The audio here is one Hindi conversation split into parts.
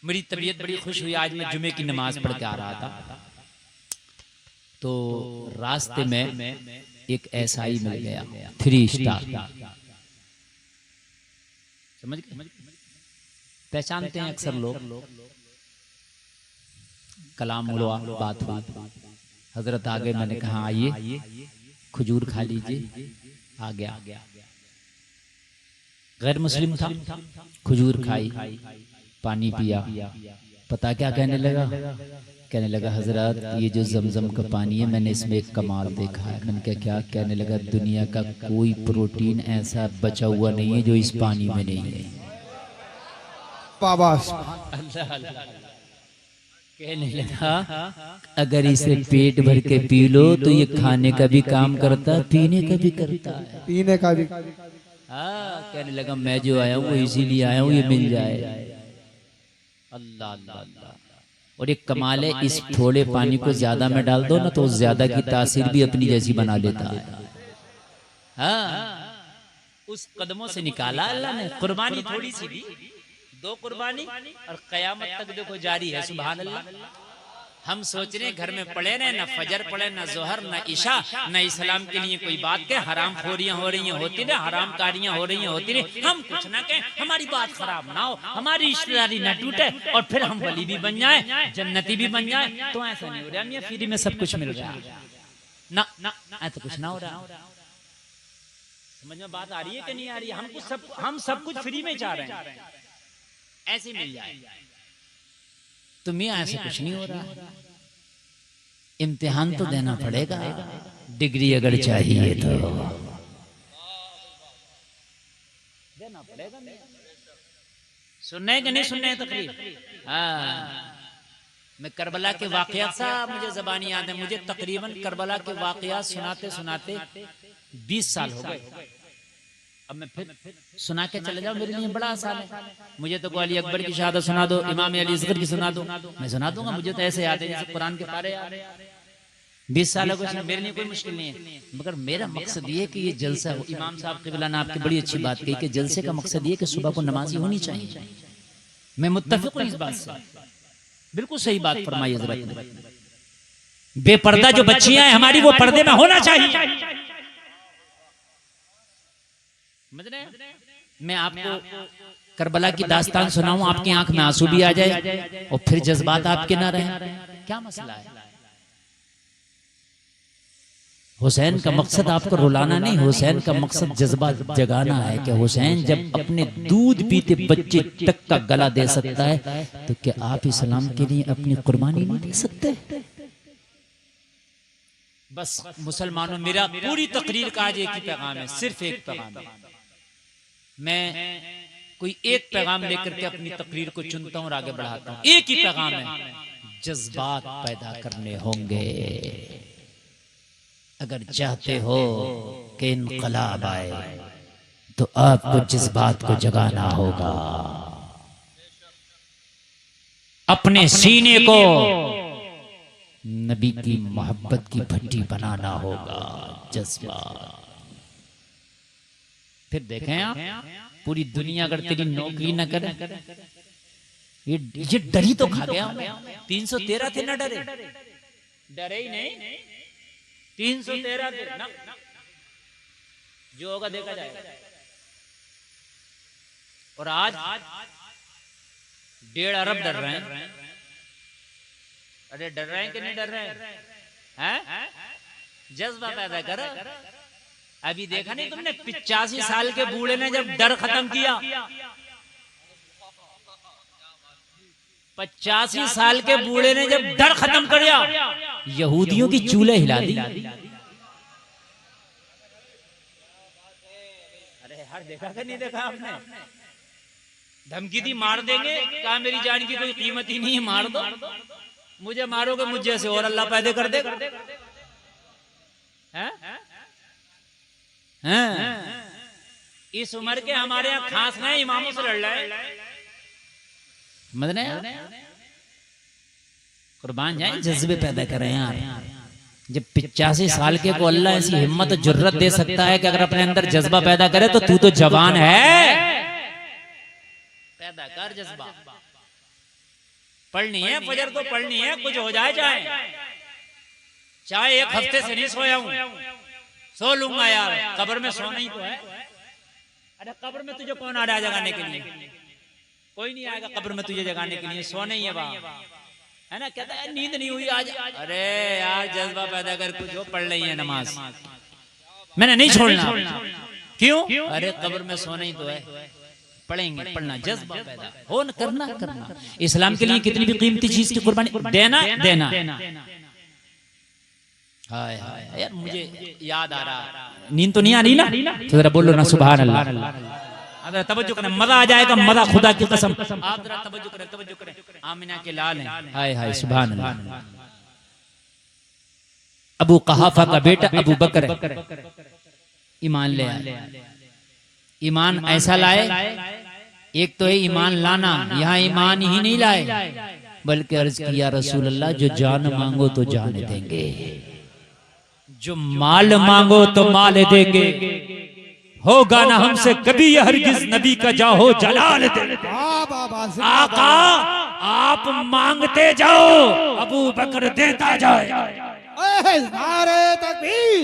मेरी तबीयत बड़ी खुश हुई। आज मैं जुमे की नमाज पढ़ के आ रहा था, तो रास्ते में एक एसआई मिल गया, 3 स्टार। समझ गए? पहचानते हैं अक्सर लोग। कलाम हुआ, बात हुई, हजरत आ गए। मैंने कहा आइए, खजूर खा लीजिए। आ गया, गैर मुस्लिम था, खजूर खाई, पानी पिया। पता क्या कहने लगा? कहने लगा हजरत ये जो जमजम का पानी है, मैंने इसमें एक कमाल देखा है। मैंने कहा क्या? कहने लगा दुनिया का कोई प्रोटीन ऐसा बचा हुआ नहीं है जो इस पानी में नहीं है। कहने लगा अगर इसे पेट भर के पी लो तो ये खाने का भी काम करता है, पीने का भी करता है, पीने का भी। कहने लगा मैं जो आया हूँ वो इसीलिए आया हूँ, ये मिल जाए। अल्लाह अल्लाह अल्लाह। और एक कमाल है, इस थोड़े पानी को ज्यादा में डाल दो ना तो ज्यादा की तासीर भी अपनी जैसी बना लेता है। हाँ, उस कदमों से निकाला अल्लाह ने। कुर्बानी थोड़ी सी दी, 2 कुर्बानी और कयामत तक देखो जारी है। सुभान अल्लाह। हम सोच रहे हैं घर में पढ़े रहे, ना फजर पढ़े, ना जोहर, ना इशा, ना इस्लाम के लिए कोई बात कहे। हराम खोरियां हो रही होती रहे, हराम कारियां हो रही होती रहे, हम कुछ ना कहें, हमारी बात खराब ना हो, हमारी रिश्तेदारी ना टूटे, और फिर हम वली भी बन जाए, जन्नती भी बन जाए। तो ऐसा नहीं हो रहा मियां, फ्री में सब कुछ मिल रहा है ना, ऐसा कुछ ना हो रहा। समझ में बात आ रही है कि नहीं आ रही है? हम सब कुछ फ्री में चाह रहे हैं, ऐसे मिल जाए। तो मियां ऐसा कुछ नहीं हो रहा। इम्तिहान तो देना पड़ेगा, डिग्री अगर चाहिए तो देना पड़ेगा। सुनने कि नहीं सुनने तकरीर? हाँ, मैं करबला के वाकयात साहब मुझे ज़बानी याद है। मुझे तकरीबन करबला के वाकयात सुनाते सुनाते 20 साल हो गए। अब मैं फिर सुना के चले जाऊं मेरे लिए बड़ा आसान है। मुझे तो अली अकबर की शहादत सुना दो, इमाम अली असगर की सुना दो, मैं सुना दूंगा। मुझे तो ऐसे याद है जैसे कुरान के पारे याद है। 20 साल हो गए, मेरे लिए कोई मुश्किल नहीं है। मगर मेरा मकसद ये कि ये जलसा हो। इमाम साहब क़िबला ने आपकी बड़ी अच्छी बात कही कि जलसे का मकसद ये कि सुबह को नमाजी होनी चाहिए। मैं मुत्तफिक हूं इस बात से, बिल्कुल सही बात फरमाई हज़रत ने। बेपर्दा जो बच्चियां हैं हमारी, वो पर्दे में होना चाहिए। मैं आपको करबला की दास्तान सुनाऊं, आपकी आंख में आंसू भी आ जाए और फिर जज्बात आपके ना रहे, क्या मसला है? हुसैन का मकसद आपको रुलाना नहीं, हुसैन का मकसद जज्बा जगाना है कि हुसैन जब अपने दूध पीते बच्चे तक का गला दे सकता है तो क्या आप इस्लाम के लिए अपनी कुर्बानी नहीं दे सकते? बस मुसलमानों, मेरा पूरी तकरीर का आज एक ही पैगाम है, सिर्फ एक पैगाम है। मैं कोई एक पैगाम लेकर के अपनी तकरीर को चुनता हूं और आगे बढ़ाता हूं। एक ही पैगाम है, जज्बात पैदा करने होंगे। अगर चाहते हो कि इनकलाब आए तो आपको जज्बात को जगाना होगा, अपने सीने को नबी की मोहब्बत की भट्टी बनाना होगा। जज्बात। फिर देखें आप, पूरी दुनिया अगर तेरी नौकरी न करे, ये डरी तो खा गया। 313 थे ना, डरे ही नहीं। 313 थे ना, जो होगा देखा जाएगा। और आज 1.5 अरब डर रहे हैं। अरे डर रहे हैं कि नहीं डर रहे हैं? जज्बा पैदा करो। अभी देखा नहीं तुमने, 85 साल के बूढ़े ने जब डर खत्म किया, 85 साल के बूढ़े ने जब डर खत्म कर दिया, यहूदियों की चूल्हे हिला दी। अरे हर देखा कि नहीं देखा आपने? धमकी दी, मार देंगे। कहा मेरी जान की कोई कीमत ही नहीं है, मार दो। मुझे मारोगे मुझ जैसे और अल्लाह पैदा कर दे। इस उम्र के हमारे यहाँ खास नहीं, इमामों से लड़ रहे हैं। कुर्बान जाए, जज्बे पैदा करें यार। जब 85 साल के को अल्लाह ऐसी हिम्मत जुर्रत दे सकता है कि अगर अपने अंदर जज्बा पैदा करे तो तू तो जवान है, पैदा कर जज्बा। पढ़नी है फजर तो पढ़नी है, कुछ हो जाए चाहे एक हफ्ते से नहीं सोया हूं, सो लूंगा यार, कब्र में सोना ही तो है। अरे कब्र में तुझे कौन आ रहा है जगाने के लिए? कोई नहीं आएगा कब्र में तुझे जगाने के लिए, सोना ही है वहां, है ना। कहता है नींद नहीं हुई आज, अरे यार जज्बा पैदा कर, कुछ हो पढ़ रही है नमाज, मैंने नहीं छोड़ना। क्यों? अरे कब्र में सोना ही तो है, पढ़ेंगे, पढ़ना, जज्बा पैदा हो, करना। इस्लाम के लिए कितनी भी कीमती चीज की कुर्बानी देना। हाय हाय यार, मुझे याद आ रहा, नींद तो नहीं आ रही ना, तो जरा बोलो ना सुभान अल्लाह। तवज्जो करें, मजा आ जाएगा, मजा खुदा की कसम। आप जरा तवज्जो करें। आमिना के लाल हैं, हाय हाय सुभान अल्लाह। अबू कहाफा का बेटा अबू बकर ईमान ले आए। ईमान ऐसा लाए, एक तो है ईमान लाना, यहाँ ईमान ही नहीं लाए, बल्कि अर्ज किया रसूल अल्लाह जो जान मांगो तो जान देंगे, जो माल मांगो तो माल देंगे, होगा ना हमसे कभी यह हरगिज नबी का जाहो जलाल दे। आका आप मांगते जाओ, अबू बकर देता जाए। नारे तकबीर,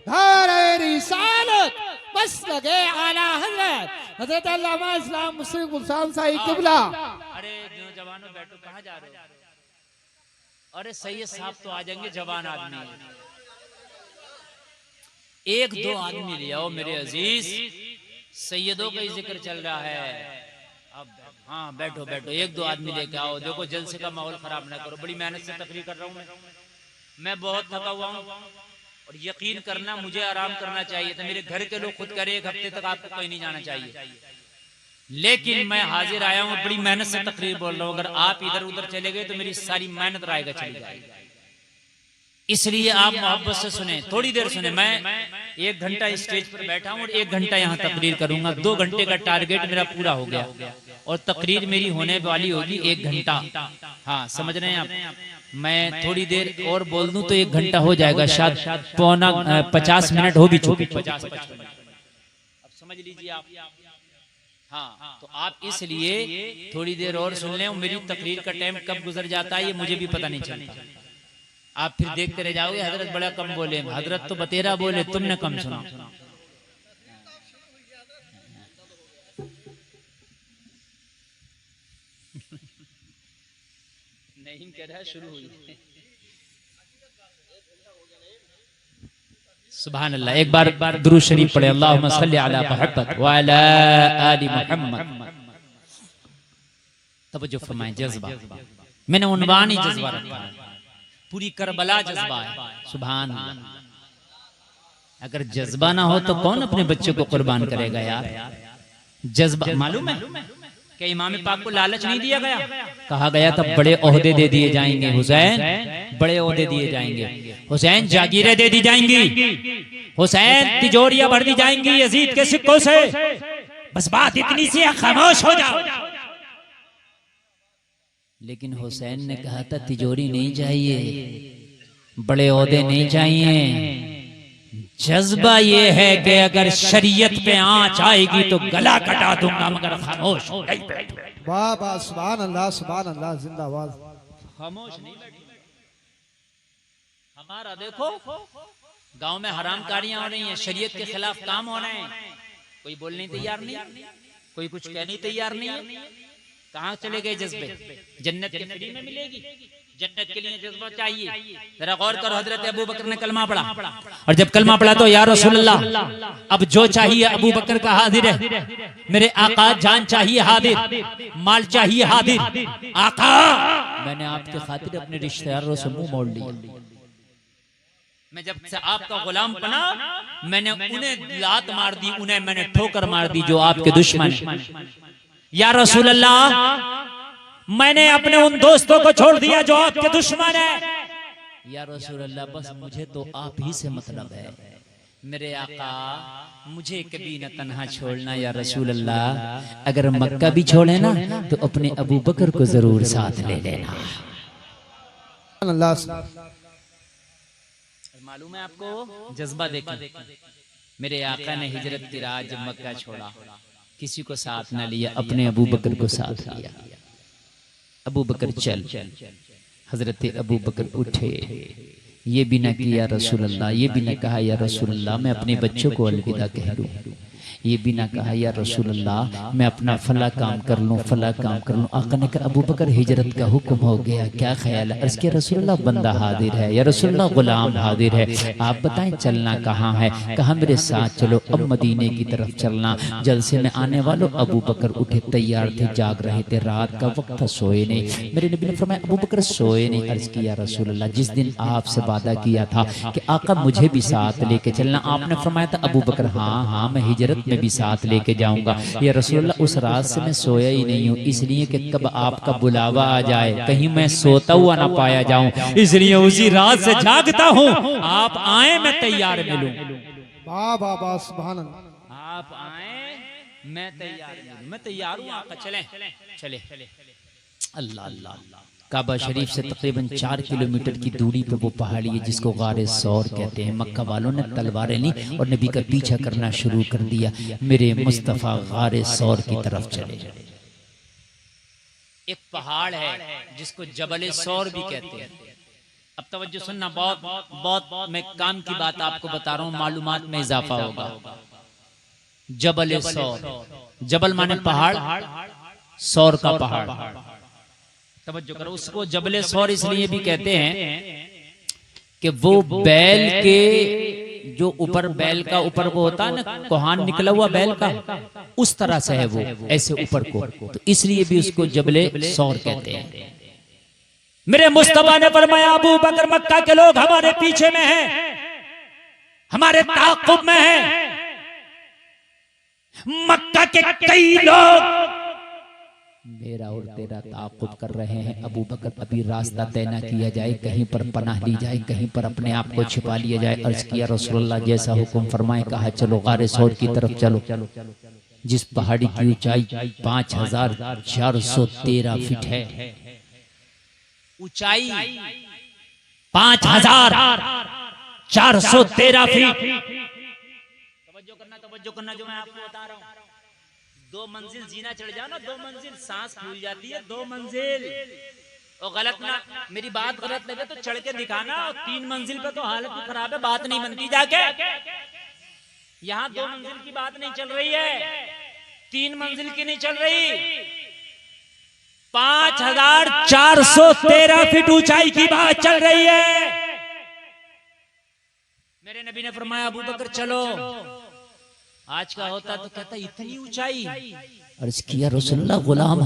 नारे रिसालत, बस लगे आला हजरत अल्लामा इस्लाम मुस्लिम गुलसान साहिब किबला। अरे जवानों बैठो, कहाँ जा रहे हो? अरे सैयद साहब तो आ जाएंगे, जवान आदमी, एक दो आदमी ले आओ मेरे अजीज, सैयदों का ही जिक्र चल रहा है। अब हाँ बैठो, एक दो आदमी लेके आओ। देखो जलसे का माहौल खराब ना करो, बड़ी मेहनत से तकरीर कर रहा हूँ मैं बहुत थका हुआ हूँ, और यकीन करना मुझे आराम करना चाहिए था, मेरे घर के लोग खुद करे एक हफ्ते तक आपको कहीं नहीं जाना चाहिए, लेकिन मैं हाजिर आया हूँ, बड़ी मेहनत से तकरीर बोल रहा हूँ। अगर आप इधर उधर चले गए तो मेरी सारी मेहनत रायगा चली जाएगी, इसलिए आप मोहब्बत से सुने, थोड़ी देर सुने। मैं 1 घंटा स्टेज पर बैठा हूँ और 1 घंटा यहाँ तकरीर करूंगा, 2 घंटे का टारगेट मेरा पूरा हो गया, और तकरीर मेरी होने वाली होगी 1 घंटा। हाँ समझ रहे हैं आप? मैं थोड़ी देर और बोल दूं तो 1 घंटा हो जाएगा, शायद पौना 50 मिनट हो भी चुके, 50-55 मिनट, अब समझ लीजिए आप। हाँ तो आप इसलिए थोड़ी देर और सुन लें, मेरी तकरीर का टाइम कब गुजर जाता है ये मुझे भी पता नहीं चलता। आप फिर देखते रह जाओगे हजरत बड़ा कम बोले, हजरत तो बतेरा बोले, तुमने कम सुना। नहीं कह रहा, शुरू हुई। सुभान अल्लाह, एक बार दुरूद शरीफ पढ़े, अल्लाहुम्मा सल्ली अला मुहम्मद व अला आलि मुहम्मद। तवज्जो फरमाएं, जज्बा, मैंने उन्वान ही जज्बा रखा है, पूरी करबला जज्बा है। सुभान अल्लाह, अगर जज्बा ना हो तो कौन अपने बच्चे को कुर्बान करेगा यार? जज्बा मालूम है कि इमाम पाक को लालच नहीं दिया गया, कहा गया था बड़े ओहदे दे दिए जाएंगे हुसैन, बड़े ओहदे दिए जाएंगे हुसैन, जागीरें दे दी जाएंगी हुसैन, तिजोरियां भर दी जाएंगी यजीद के सिक्कों से, बस बात इतनी सी है, खामोश हो जाओ। लेकिन हुसैन ने कहा था तिजोरी नहीं चाहिए, बड़े ओहदे नहीं चाहिए, जज्बा ये है कि अगर शरीयत पे आंच आएगी तो गला कटा दूंगा, मगर खामोश नहीं बैठो। वाह वाह, सुभान अल्लाह, सुभान अल्लाह, जिंदाबाद। खामोश नहीं बैठो। हमारा देखो गांव में हरामकारियां हो रही हैं, शरीयत के खिलाफ काम हो रहे हैं, कोई बोलने तैयार नहीं, कोई कुछ कहने तैयार नहीं है। कहाँ चले गए जज्बे? जन्नत के फ्री में मिलेगी, जन्नत के लिए जज्बा चाहिए। जरा गौर करो, हजरत अबू बकर ने कलमा पढ़ा, और जब कलमा पढ़ा तो या रसूल अल्लाह अब जो चाहिए अबू बकर का हाजिर है, मेरे आका, जान चाहिए हाजिर, माल चाहिए हाजिर, आका मैंने आपके खातिर अपने रिश्तेदारों से मुंह मोड़ लिया, मैं जब से आपका गुलाम बना मैंने उन्हें लात मार दी, उन्हें मैंने ठोकर मार दी जो आपके दुश्मन है। या रसूल अल्लाह मैंने अपने उन दोस्तों को छोड़ दिया जो आपके दुश्मन है। या रसूल अल्लाह बस मुझे तो आप ही से मतलब है, मेरे आका मुझे कभी न तन्हा छोड़ना। या रसूल अल्लाह अगर मक्का भी छोड़े ना तो अपने अबू बकर को जरूर साथ ले लेना। मालूम है आपको जज्बा देखिए, मेरे आका ने हिजरत की रात जब मक्का छोड़ा किसी को साथ न लिया, अपने अबू बकर को साथ लिया। अबू बकर चल। हजरत अबू बकर उठे, ये भी ना किया रसूल अल्लाह, ये भी ना कहा या रसूल अल्लाह मैं अपने बच्चों को अलविदा कह दूं, ये भी ना कहा या रसूल अल्लाह मैं अपना फला काम कर लूँ, फला काम कर लूँ। आका ने कहा अबू बकर हिजरत का हुक्म हो गया, क्या ख्याल है? अर्ज़ किया रसूल अल्लाह बंदा हाजिर है, या रसूल अल्लाह गुलाम हाजिर है, आप बताएं चलना कहाँ है? कहा मेरे साथ चलो, अब मदीने की तरफ चलना, जलसे में आने वालों। अबू बकर उठे, तैयार थे, जाग रहे थे, रात का वक्त था, सोए नहीं। मेरे नबी ने फरमाया अबू बकर सोए नहीं। अर्ज़ किया रसूल अल्लाह जिस दिन आपसे वादा किया था कि आका मुझे भी साथ लेके चलना, आपने फरमाया था अबू बकर हाँ हाँ मैं हिजरत में भी साथ लेके जाऊंगा। या रसूल अल्लाह उस रात से मैं सोया ही नहीं हूँ, इसलिए कि कब आपका बुलावा आ जाए कहीं मैं सोता हुआ ना पाया जाऊं, इसलिए उसी रात से जागता हूँ, आप आए मैं तैयार मिलूं। वाह वाह वाह सुभान अल्लाह। आप आए मैं तैयार मिलूं, मैं तैयार हूँ आका, चले चले। अल्लाह अल्लाह। काबा शरीफ से तकरीबन 4 किलोमीटर की दूरी पे वो पहाड़ी है जिसको गारे सौर कहते हैं। मक्का वालों ने तलवारें ली और नबी का पीछा करना शुरू कर दिया। मेरे मुस्तफ़ा गारे सौर की तरफ चले। एक पहाड़ है जिसको जबल सौर भी कहते हैं। अब तवज्जो सुनना, बहुत बहुत मैं काम की बात आपको बता रहा हूँ, मालूमात में इजाफा होगा। जबल सौर, जबल माने पहाड़, सौर का पहाड़। तवज्जो करो, उसको जबले सौर इसलिए भी कहते हैं कि वो बैल के जो ऊपर, बैल का ऊपर वो होता है ना कोहान निकला हुआ बैल का, उस तरह से है वो, ऐसे ऊपर को, तो इसलिए भी उसको जबले सौर कहते हैं। मेरे मुस्तफा ने फरमाया अबू बकर मक्का के लोग हमारे पीछे में हैं, हमारे ताक़ुब में हैं। मक्का के कई लोग मेरा और तेरा ताक़ुब कर रहे हैं। अबू बकर अभी रास्ता तय न किया जाए, कहीं पर पनाह ली जाए, कहीं पर अपने आप को छिपा लिया जाए। अर्ज किया रसूलुल्लाह जैसा हुक्म फरमाए, कहा चलो गारे सौर की तरफ चलो। जिस पहाड़ी की ऊंचाई 5413 फीट है, ऊंचाई 5413 फीट। तवज्जो करना जो मैं आपको बता रहा हूँ। 2 मंजिल जीना चढ़ जाओ ना, 2 मंजिल सांस फूल जाती है, 2 मंजिल। और गलत ना, मेरी बात गलत लगे तो चढ़ के दिखाना। और 3 मंजिल पे तो हालत खराब है, बात नहीं बनती जाके। यहाँ 2 मंजिल की बात नहीं चल रही है, 3 मंजिल की नहीं चल रही, 5413 फीट ऊंचाई की बात चल रही है। मेरे नबी ने फरमाया अबू बकर चलो। आज का होता तो कहता इतनी ऊंचाई। अर्ज किया रसूलुल्लाह गुलाम